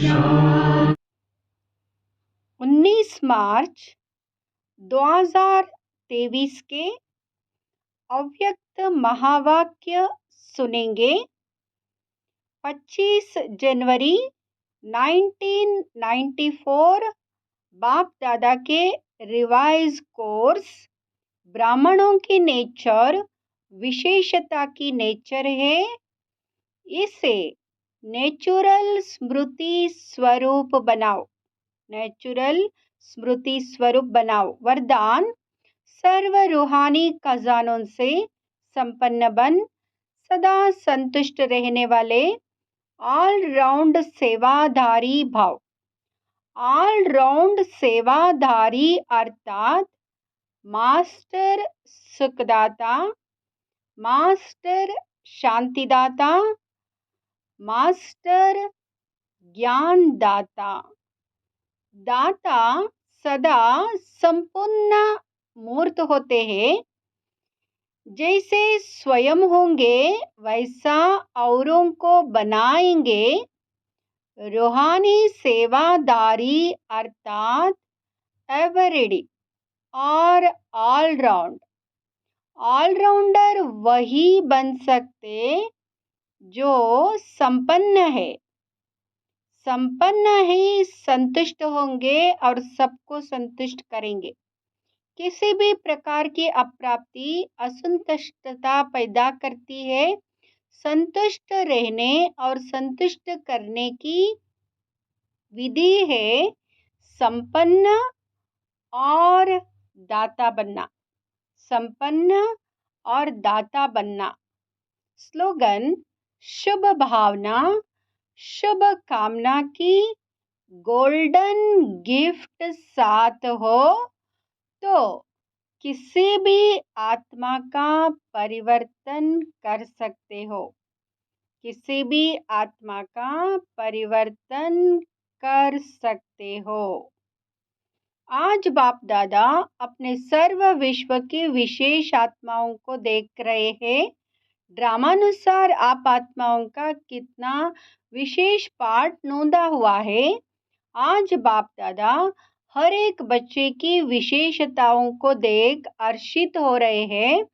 19 मार्च 2023 के अव्यक्त महावाक्य सुनेंगे। 25 जनवरी 1994 बाप दादा के रिवाइज कोर्स ब्राह्मणों की नेचर विशेषता की नेचर है। इसे नेचुरल स्मृति स्वरूप बनाओ। नेचुरल स्मृति स्वरूप बनाओ। वरदान: सर्व रूहानी खजानों से संपन्न बन, सदा संतुष्ट रहने वाले ऑल राउंड सेवाधारी भाव। ऑल राउंड सेवाधारी अर्थात मास्टर सुखदाता, मास्टर शांतिदाता, मास्टर ज्ञानदाता। दाता सदा संपूर्ण मूर्त होते हैं। जैसे स्वयं होंगे वैसा औरों को बनाएंगे। रूहानी सेवादारी अर्थात एवरीडी और ऑलराउंड। ऑलराउंडर वही बन सकते जो संपन्न है। संपन्न ही संतुष्ट होंगे और सबको संतुष्ट करेंगे। किसी भी प्रकार की अप्राप्ति असंतुष्टता पैदा करती है। संतुष्ट रहने और संतुष्ट करने की विधि है संपन्न और दाता बनना। संपन्न और दाता बनना। स्लोगन: शुभ भावना, शुभ कामना की गोल्डन गिफ्ट साथ हो तो किसी भी आत्मा का परिवर्तन कर सकते हो। किसी भी आत्मा का परिवर्तन कर सकते हो। आज बाप दादा अपने सर्व विश्व की विशेष आत्माओं को देख रहे हैं। ड्रामानुसार आप आत्माओं का कितना विशेष पार्ट नोंदा हुआ है। आज बाप दादा हर एक बच्चे की विशेषताओं को देख हर्षित हो रहे हैं।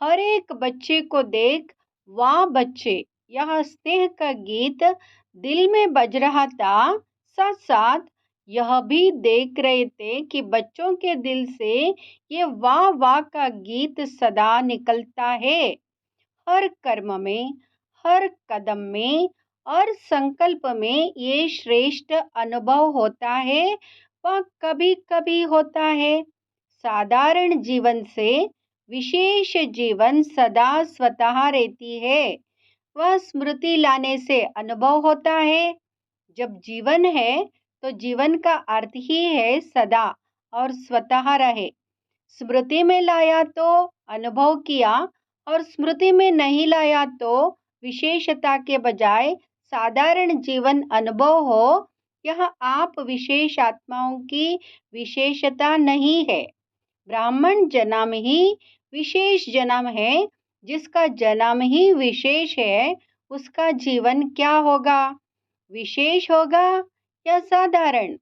हर एक बच्चे को देख वाह बच्चे, यह स्नेह का गीत दिल में बज रहा था। साथ साथ यह भी देख रहे थे कि बच्चों के दिल से ये वाह वाह का गीत सदा निकलता है। हर कर्म में, हर कदम में और संकल्प में ये श्रेष्ठ अनुभव होता है। वह कभी कभी होता है। साधारण जीवन से विशेष जीवन सदा स्वतः रहती है। वह स्मृति लाने से अनुभव होता है। जब जीवन है तो जीवन का अर्थ ही है सदा और स्वतः रहे। स्मृति में लाया तो अनुभव किया और स्मृति में नहीं लाया तो विशेषता के बजाय साधारण जीवन अनुभव हो। यह आप विशेष आत्माओं की विशेषता नहीं है। ब्राह्मण जन्म ही विशेष जन्म है। जिसका जन्म ही विशेष है उसका जीवन क्या होगा? विशेष होगा या साधारण?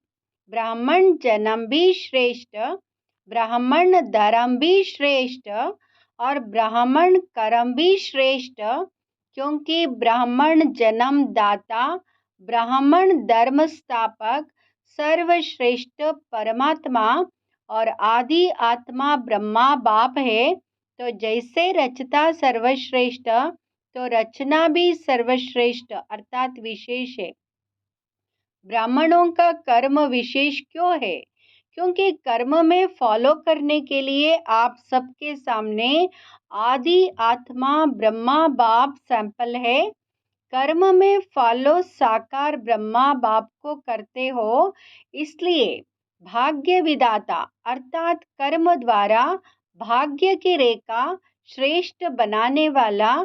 ब्राह्मण जन्म भी श्रेष्ठ, ब्राह्मण धर्म भी श्रेष्ठ और ब्राह्मण कर्म भी श्रेष्ठ, क्योंकि ब्राह्मण जन्मदाता, ब्राह्मण धर्म स्थापक, सर्वश्रेष्ठ परमात्मा और आदि आत्मा ब्रह्मा बाप है। तो जैसे रचता सर्वश्रेष्ठ तो रचना भी सर्वश्रेष्ठ अर्थात विशेष है। ब्राह्मणों का कर्म विशेष क्यों है? क्योंकि कर्म में फॉलो करने के लिए आप सबके सामने आदि आत्मा ब्रह्मा बाप सैंपल है। कर्म में फॉलो साकार ब्रह्मा बाप को करते हो, इसलिए भाग्य विधाता अर्थात कर्म द्वारा भाग्य की रेखा श्रेष्ठ बनाने वाला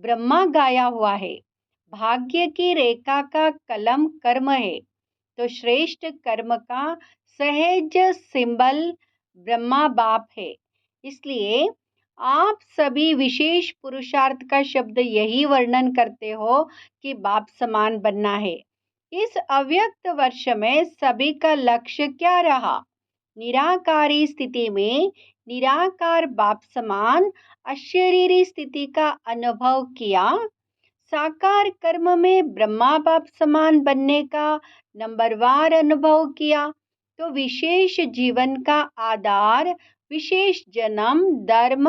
ब्रह्मा गाया हुआ है। भाग्य की रेखा का कलम कर्म है, तो श्रेष्ठ कर्म का सहज सिंबल ब्रह्मा बाप है। इसलिए आप सभी विशेष पुरुषार्थ का शब्द यही वर्णन करते हो कि बाप समान बनना है। इस अव्यक्त वर्ष में सभी का लक्ष्य क्या रहा? निराकारी स्थिति में निराकार बाप समान अशरीरी स्थिति का अनुभव किया। साकार कर्म में ब्रह्मा बाप समान बनने का नंबरवार अनुभव किया। तो विशेष जीवन का आधार विशेष जन्म, धर्म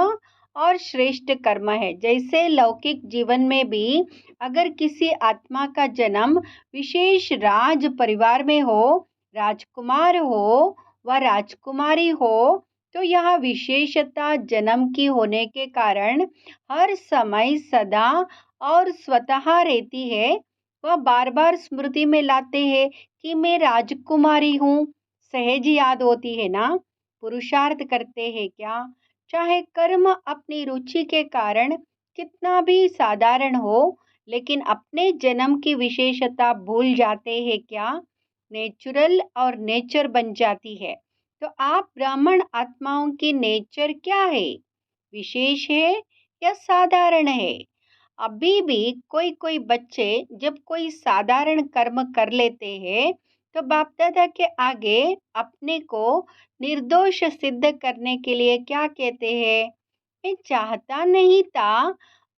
और श्रेष्ठ कर्म है। जैसे लौकिक जीवन में भी अगर किसी आत्मा का जन्म विशेष राज परिवार में हो, राजकुमार हो व राजकुमारी हो, तो यह विशेषता जन्म की होने के कारण हर समय सदा और स्वतः रहती है। वह बार बार स्मृति में लाते हैं कि मैं राजकुमारी हूँ। सहज याद होती है ना? पुरुषार्थ करते हैं क्या? चाहे कर्म अपनी रुचि के कारण कितना भी साधारण हो, लेकिन अपने जन्म की विशेषता भूल जाते हैं क्या? नेचुरल और नेचर बन जाती है। तो आप ब्राह्मण आत्माओं की नेचर क्या है? विशेष है या साधारण है? अभी भी कोई कोई बच्चे जब कोई साधारण कर्म कर लेते हैं तो बाप दादा के आगे अपने को निर्दोष सिद्ध करने के लिए क्या कहते हैं? मैं चाहता नहीं था,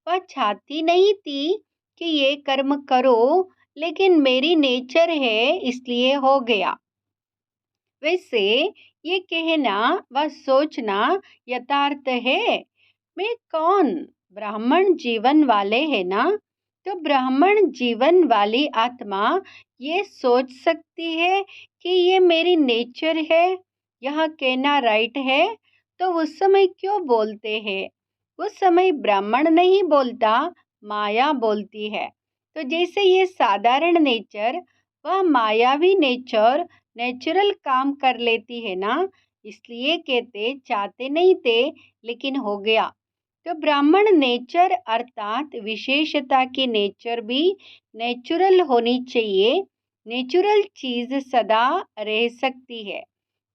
वह चाहती नहीं थी कि ये कर्म करो, लेकिन मेरी नेचर है इसलिए हो गया। वैसे ये कहना व सोचना यथार्थ है। मैं कौन? ब्राह्मण जीवन वाले है ना? तो ब्राह्मण जीवन वाली आत्मा ये सोच सकती है कि ये मेरी नेचर है, यह कहना राइट है। तो उस समय क्यों बोलते हैं? उस समय ब्राह्मण नहीं बोलता, माया बोलती है। तो जैसे ये साधारण नेचर वह मायावी नेचर नेचुरल काम कर लेती है ना, इसलिए कहते चाहते नहीं थे लेकिन हो गया। तो ब्राह्मण नेचर अर्थात विशेषता की नेचर भी नेचुरल होनी चाहिए। नेचुरल चीज सदा रह सकती है।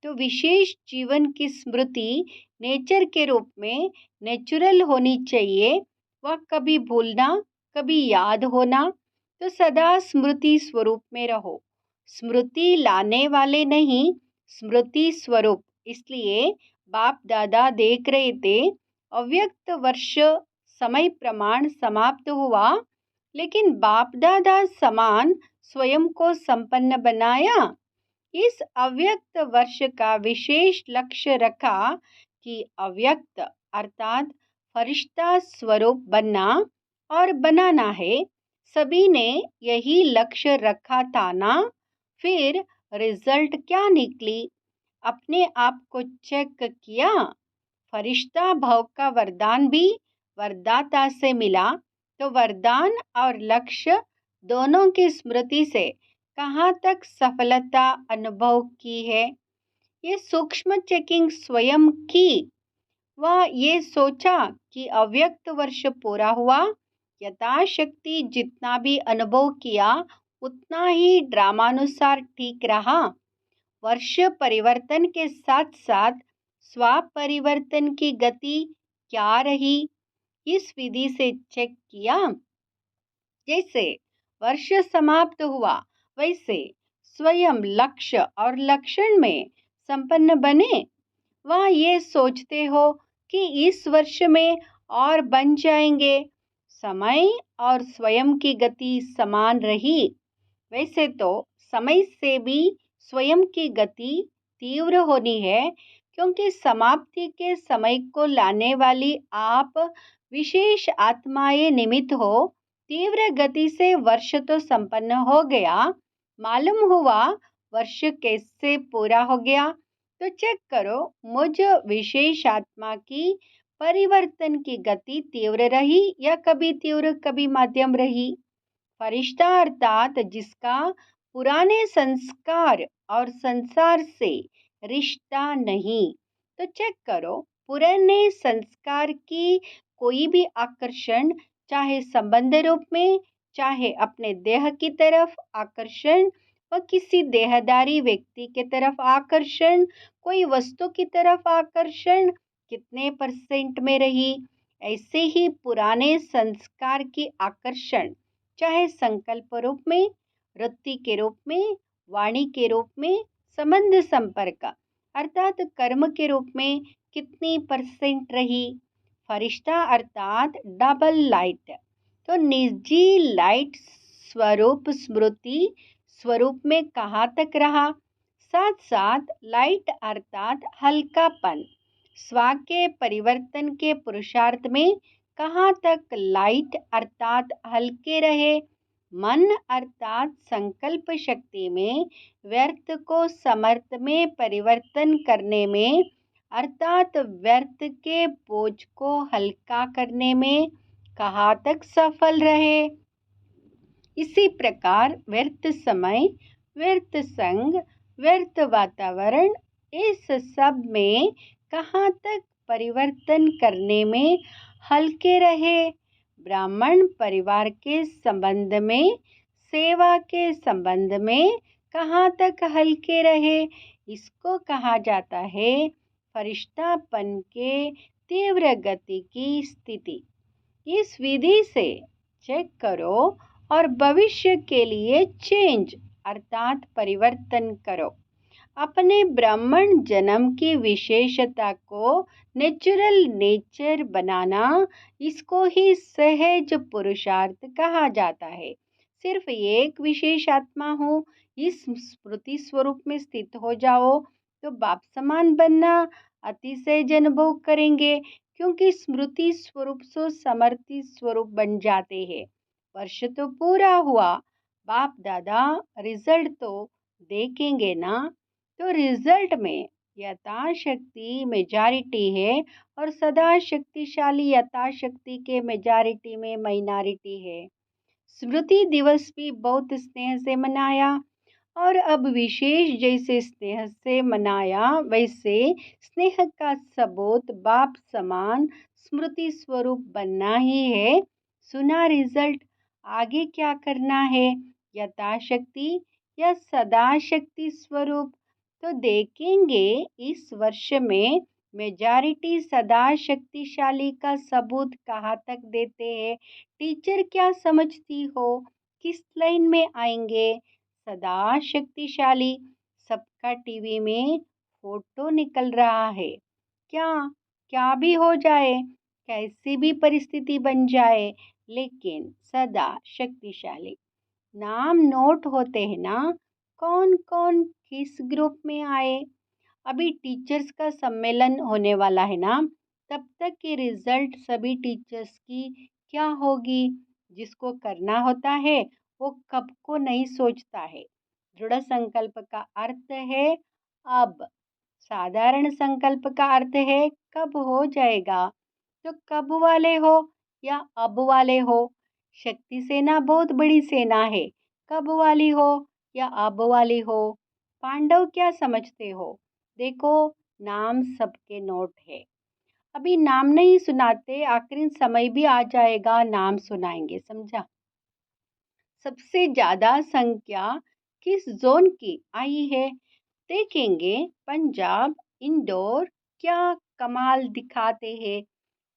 तो विशेष जीवन की स्मृति नेचर के रूप में नेचुरल होनी चाहिए। वह कभी भूलना, कभी याद होना। तो सदा स्मृति स्वरूप में रहो। स्मृति लाने वाले नहीं, स्मृति स्वरूप। इसलिए बाप दादा देख रहे थे अव्यक्त वर्ष समय प्रमाण समाप्त हुआ, लेकिन बाप दादा समान स्वयं को संपन्न बनाया। इस अव्यक्त वर्ष का विशेष लक्ष्य रखा कि अव्यक्त अर्थात फरिश्ता स्वरूप बनना और बनाना है। सभी ने यही लक्ष्य रखा था ना? फिर रिजल्ट क्या निकली? अपने आप को चेक किया। फरिश्ता भव का वरदान भी वरदाता से मिला। तो वरदान और लक्ष्य दोनों की स्मृति से कहाँ तक सफलता अनुभव की है? ये सूक्ष्म चेकिंग स्वयं की। वह ये सोचा कि अव्यक्त वर्ष पूरा हुआ, यथाशक्ति जितना भी अनुभव किया उतना ही ड्रामानुसार ठीक रहा। वर्ष परिवर्तन के साथ साथ स्वपरिवर्तन की गति क्या रही? इस विधि से चेक किया। जैसे वर्ष समाप्त हुआ, वैसे स्वयं लक्ष्य और लक्षण में संपन्न बने। वह ये सोचते हो कि इस वर्ष में और बन जाएंगे। समय और स्वयं की गति समान रही। वैसे तो समय से भी स्वयं की गति तीव्र होनी है, क्योंकि समाप्ति के समय को लाने वाली आप विशेष आत्माएं निमित्त हो। तीव्र गति से वर्ष तो संपन्न हो गया, मालूम हुआ वर्ष कैसे पूरा हो गया? तो चेक करो मुझ विशेष आत्मा की परिवर्तन की गति तीव्र रही या कभी तीव्र कभी मध्यम रही? फरिश्ता अर्थात जिसका पुराने संस्कार और संसार से रिश्ता नहीं। तो चेक करो पुराने संस्कार की कोई भी आकर्षण, चाहे संबंध रूप में, चाहे अपने देह की तरफ आकर्षण व किसी देहदारी व्यक्ति के तरफ आकर्षण, कोई वस्तु की तरफ आकर्षण कितने परसेंट में रही? ऐसे ही पुराने संस्कार की आकर्षण चाहे संकल्प रूप में वृत्ति के रूप में, वाणी के रूप में, संबंध संपर्क अर्थात कर्म के रूप में कितनी परसेंट रही। फरिश्ता अर्थात डबल लाइट, तो निजी लाइट स्वरूप स्मृति स्वरूप में कहाँ तक रहा। साथ साथ लाइट अर्थात हल्कापन स्व के परिवर्तन के पुरुषार्थ में कहाँ तक लाइट अर्थात हल्के रहे। मन अर्थात संकल्प शक्ति में व्यर्थ को समर्थ में परिवर्तन करने में अर्थात व्यर्थ के बोझ को हल्का करने में कहाँ तक सफल रहे। इसी प्रकार व्यर्थ समय, व्यर्थ संग, व्यर्थ वातावरण, इस सब में कहाँ तक परिवर्तन करने में हल्के रहे। ब्राह्मण परिवार के संबंध में, सेवा के संबंध में कहाँ तक हल्के रहे। इसको कहा जाता है फरिश्तापन के तीव्र गति की स्थिति। इस विधि से चेक करो और भविष्य के लिए चेंज अर्थात परिवर्तन करो। अपने ब्राह्मण जन्म की विशेषता को नेचुरल नेचर बनाना, इसको ही सहज पुरुषार्थ कहा जाता है। सिर्फ एक विशेष आत्मा हो, इस स्मृति स्वरूप में स्थित हो जाओ तो बाप समान बनना अति सहज अनुभव करेंगे, क्योंकि स्मृति स्वरूप से समर्थि स्वरूप बन जाते हैं। वर्ष तो पूरा हुआ, बाप दादा रिजल्ट तो देखेंगे ना। तो रिजल्ट में यथाशक्ति मेजॉरिटी है और सदा शक्तिशाली यथाशक्ति के मेजॉरिटी में माइनॉरिटी है। स्मृति दिवस भी बहुत स्नेह से मनाया और अब विशेष जैसे स्नेह से मनाया वैसे स्नेह का सबूत बाप समान स्मृति स्वरूप बनना ही है। सुना रिजल्ट, आगे क्या करना है, यथाशक्ति या सदा शक्ति स्वरूप। तो देखेंगे इस वर्ष में मेजॉरिटी सदा शक्तिशाली का सबूत कहाँ तक देते हैं। टीचर क्या समझती हो, किस लाइन में आएंगे। सदा शक्तिशाली, सबका टीवी में फोटो निकल रहा है। क्या क्या भी हो जाए, कैसी भी परिस्थिति बन जाए, लेकिन सदा शक्तिशाली। नाम नोट होते हैं ना, कौन कौन किस ग्रुप में आए। अभी टीचर्स का सम्मेलन होने वाला है ना, तब तक के रिजल्ट सभी टीचर्स की क्या होगी। जिसको करना होता है वो कब को नहीं सोचता है। दृढ़ संकल्प का अर्थ है अब, साधारण संकल्प का अर्थ है कब हो जाएगा। तो कब वाले हो या अब वाले हो। शक्ति सेना बहुत बड़ी सेना है, कब वाली हो या अब वाली हो। पांडव क्या समझते हो। देखो नाम सबके नोट है, अभी नाम नहीं सुनाते, आखिरी समय भी आ जाएगा नाम सुनाएंगे, समझा। सबसे ज्यादा संख्या किस जोन की आई है देखेंगे। पंजाब, इंदौर क्या कमाल दिखाते हैं।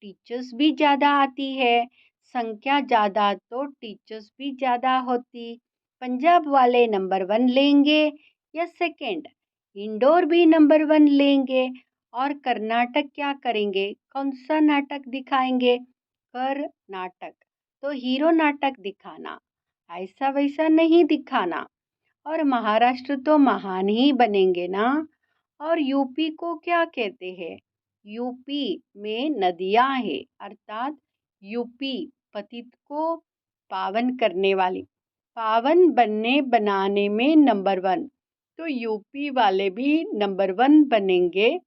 टीचर्स भी ज़्यादा आती है, संख्या ज़्यादा तो टीचर्स भी ज़्यादा होती। पंजाब वाले नंबर 1 लेंगे या सेकंड, इंदौर भी नंबर 1 लेंगे। और कर्नाटक क्या करेंगे, कौन सा नाटक दिखाएंगे, कर्नाटक। तो हीरो नाटक दिखाना, ऐसा वैसा नहीं दिखाना। और महाराष्ट्र तो महान ही बनेंगे ना। और यूपी को क्या कहते हैं, यूपी में नदियां हैं अर्थात यूपी पतित को पावन करने वाली, पावन बनने बनाने में नंबर 1। तो यूपी वाले भी नंबर 1 बनेंगे।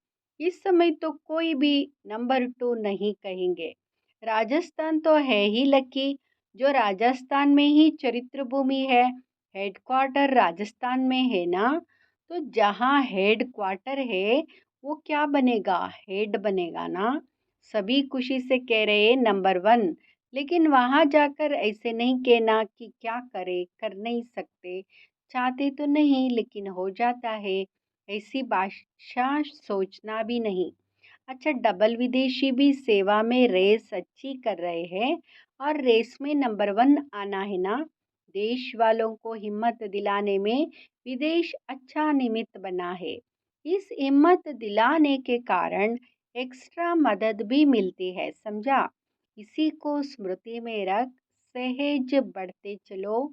इस समय तो कोई भी नंबर 2 नहीं कहेंगे। राजस्थान तो है ही लकी, जो राजस्थान में ही चरित्र भूमि है, हेडक्वार्टर राजस्थान में है ना। तो जहाँ हेड क्वार्टर है वो क्या बनेगा, हेड बनेगा ना। सभी खुशी से कह रहे हैं नंबर 1, लेकिन वहाँ जाकर ऐसे नहीं कहना कि क्या करे, कर नहीं सकते, चाहते तो नहीं लेकिन हो जाता है, ऐसी भाषा सोचना भी नहीं। अच्छा, डबल विदेशी भी सेवा में रेस अच्छी कर रहे हैं और रेस में नंबर 1 आना है ना। देश वालों को हिम्मत दिलाने में विदेश अच्छा निमित्त बना है। इस हिम्मत दिलाने के कारण एक्स्ट्रा मदद भी मिलती है, समझा? इसी को स्मृति में रख सहज बढ़ते चलो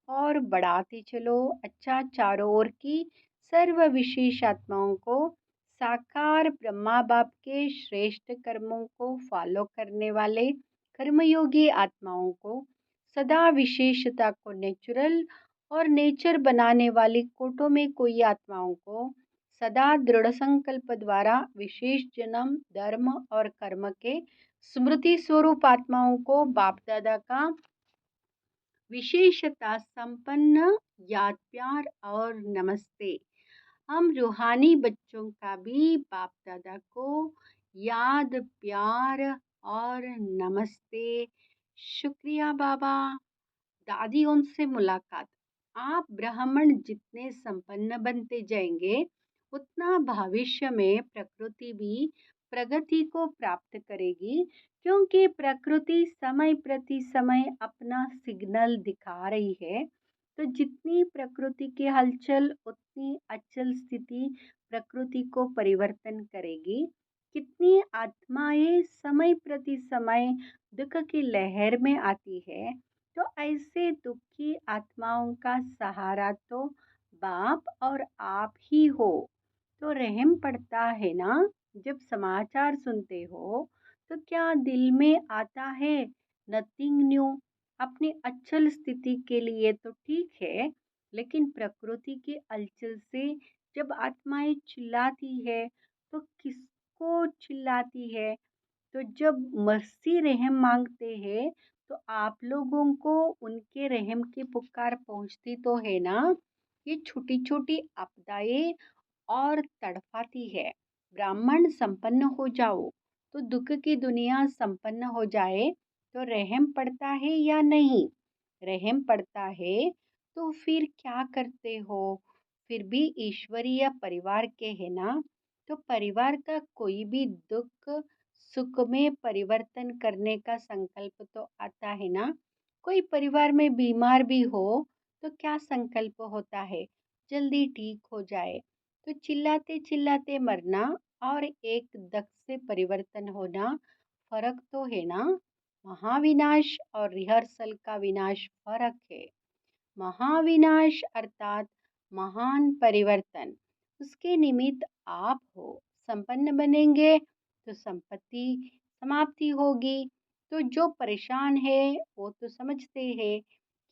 और बढ़ाते चलो। अच्छा, चारों ओर की सर्व विशेष आत्माओं को, साकार ब्रह्मा बाप के श्रेष्ठ कर्मों को फॉलो करने वाले कर्मयोगी आत्माओं को, सदा विशेषता को नेचुरल और नेचर बनाने वाली कोटों में कोई आत्माओं को, सदा दृढ़ संकल्प द्वारा विशेष जन्म धर्म और कर्म के स्मृति स्वरूप आत्माओं को बाप दादा का विशेषता संपन्न याद प्यार और नमस्ते। हम रूहानी बच्चों का भी बाप दादा को याद प्यार और नमस्ते। शुक्रिया बाबा। दादी उनसे मुलाकात। आप ब्राह्मण जितने संपन्न बनते जाएंगे उतना भविष्य में प्रकृति भी प्रगति को प्राप्त करेगी, क्योंकि प्रकृति समय प्रति समय अपना सिग्नल दिखा रही है। तो जितनी प्रकृति की हलचल उतनी अचल स्थिति प्रकृति को परिवर्तन करेगी। कितनी आत्माएं समय प्रति समय दुख की लहर में आती है, तो ऐसे दुखी आत्माओं का सहारा तो बाप और आप ही हो। तो रहम पड़ता है ना? जब समाचार सुनते हो तो क्या दिल में आता है नथिंग न्यू? अपनी अचल स्थिति के लिए तो ठीक है, लेकिन प्रकृति की हलचल से जब आत्माएं चिल्लाती है तो किसको चिल्लाती है? तो जब मर्सी रहम मांगते हैं तो आप लोगों को उनके रहम की पुकार पहुंचती तो है ना? ये छोटी छोटी आपदाएं और तड़पाती है। ब्राह्मण संपन्न हो जाओ तो दुख की दुनिया संपन्न हो जाए, तो रहम पड़ता है या नहीं? रहम पड़ता है तो फिर क्या करते हो? फिर भी ईश्वरीय परिवार के है ना? तो परिवार का कोई भी दुख सुख में परिवर्तन करने का संकल्प तो आता है ना? कोई परिवार में बीमार भी हो तो क्या संकल्प होता है? जल्दी ठीक हो जाए। तो चिल्लाते चिल्लाते मरना और एक दक से परिवर्तन होना फर्क तो है ना? महाविनाश और रिहर्सल का विनाश फर्क है। महाविनाश अर्थात महान परिवर्तन, उसके निमित्त आप हो। संपन्न बनेंगे तो संपत्ति समाप्ति होगी। तो जो परेशान है वो तो समझते हैं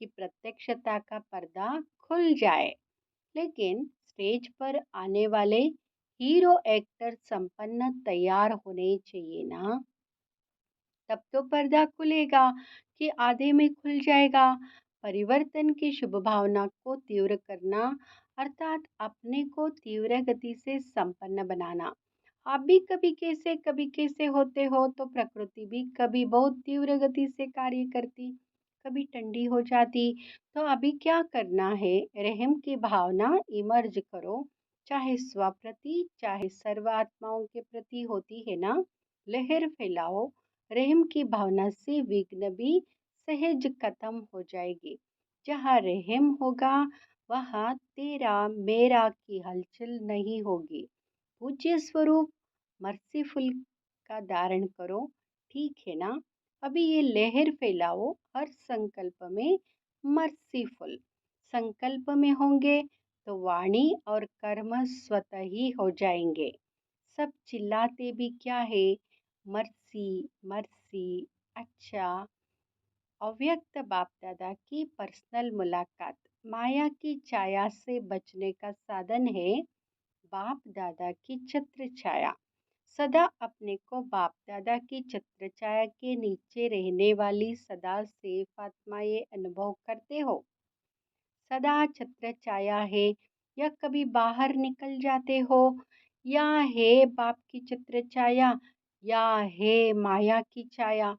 कि प्रत्यक्षता का पर्दा खुल जाए, लेकिन स्टेज पर आने वाले हीरो एक्टर संपन्न तैयार होने चाहिए ना? तब तो पर्दा खुलेगा कि आधे में खुल जाएगा। परिवर्तन की शुभ भावना को तीव्र करना अर्थात अपने को तीव्र गति से संपन्न बनाना। आप भी कभी कैसे होते हो, तो प्रकृति भी कभी बहुत तीव्र गति से कार्य करती, कभी ठंडी हो जाती। तो अभी क्या करना है? रहम की भावना इमर्ज करो, चाहे स्व प्रति चाहे सर्व आत्माओं के प्रति होती है ना। लहर फैलाओ। रहम की भावना से विघ्न भी सहज खत्म हो जाएगी। जहाँ रहम होगा वहाँ तेरा मेरा की हलचल नहीं होगी। पूज्य स्वरूप मर्सीफुल का धारण करो, ठीक है ना? अभी ये लहर फैलाओ हर संकल्प में। मर्सीफुल संकल्प में होंगे तो वाणी और कर्म स्वतः ही हो जाएंगे। सब चिल्लाते भी क्या है? Mercy mercy. अच्छा, अव्यक्त बाप दादा की पर्सनल मुलाकात माया की छाया से बचने का साधन है। बाप दादा की छत्र छाया। सदा अपने को बाप दादा की छत्र छाया के नीचे रहने वाली सदा सेफ आत्माएं अनुभव करते हो। सदा छत्र छाया है या कभी बाहर निकल जाते हो, या है बाप की छत्र छाया या है माया की छाया।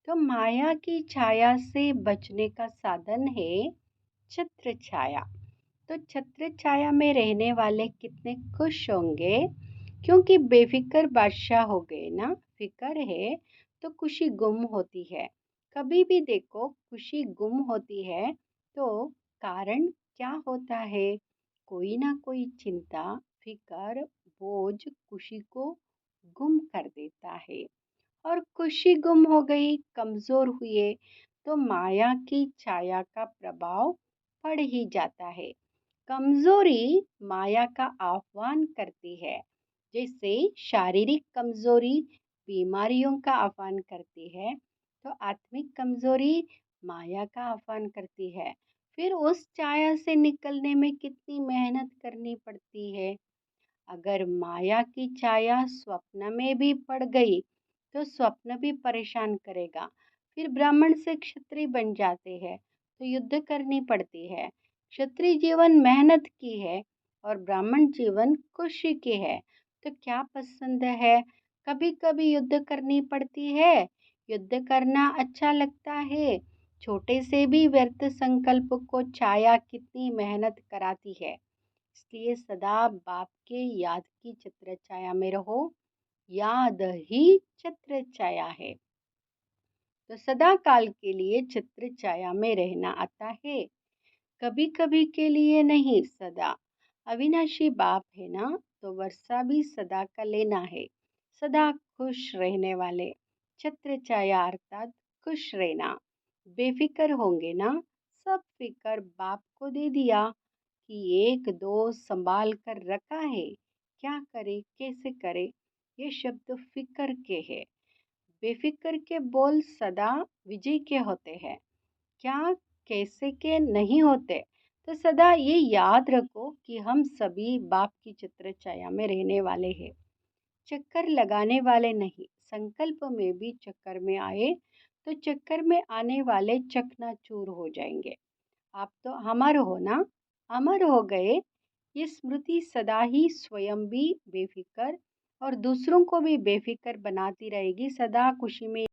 तो माया की छाया से बचने का साधन है छत्र छाया। तो छत्र छाया में रहने वाले कितने खुश होंगे, क्योंकि बेफिक्र बादशाह हो गए ना। फिक्र है तो खुशी गुम होती है। कभी भी देखो खुशी गुम होती है तो कारण क्या होता है? कोई ना कोई चिंता, फिकर, बोझ खुशी को गुम कर देता है। और खुशी गुम हो गई, कमजोर हुए तो माया की छाया का प्रभाव पड़ ही जाता है। कमजोरी माया का आह्वान करती है, जैसे शारीरिक कमजोरी बीमारियों का आह्वान करती है, तो आत्मिक कमजोरी माया का आह्वान करती है। फिर उस छाया से निकलने में कितनी मेहनत करनी पड़ती है। अगर माया की छाया स्वप्न में भी पड़ गई तो स्वप्न भी परेशान करेगा। फिर ब्राह्मण से क्षत्रिय बन जाते हैं तो युद्ध करनी पड़ती है। क्षत्रिय जीवन मेहनत की है और ब्राह्मण जीवन खुशी की है। तो क्या पसंद है? कभी कभी युद्ध करनी पड़ती है, युद्ध करना अच्छा लगता है। छोटे से भी व्यर्थ संकल्प को छाया कितनी मेहनत कराती है। इसलिए सदा बाप के याद की छत्र छाया में रहो। याद ही छत्र छाया है। तो सदा काल के लिए छत्र छाया में रहना आता है, कभी कभी के लिए नहीं, सदा। अविनाशी बाप है ना, तो वर्षा भी सदा का लेना है। सदा खुश रहने वाले, छत्र छाया अर्थात खुश रहना। बेफिक्र होंगे ना, सब फिक्र बाप को दे दिया कि एक दो संभाल कर रखा है, क्या करे कैसे करे। ये शब्द फिक्र के है। बेफिक्र के बोल सदा विजय के होते हैं, क्या कैसे के नहीं होते। तो सदा ये याद रखो कि हम सभी बाप की चित्र छाया में रहने वाले हैं, चक्कर लगाने वाले नहीं। संकल्प में भी चक्कर में आए तो चक्कर में आने वाले चकनाचूर हो जाएंगे। आप तो अमर हो ना, अमर हो गए। ये स्मृति सदा ही स्वयं भी बेफिक्र और दूसरों को भी बेफिक्र बनाती रहेगी, सदा खुशी में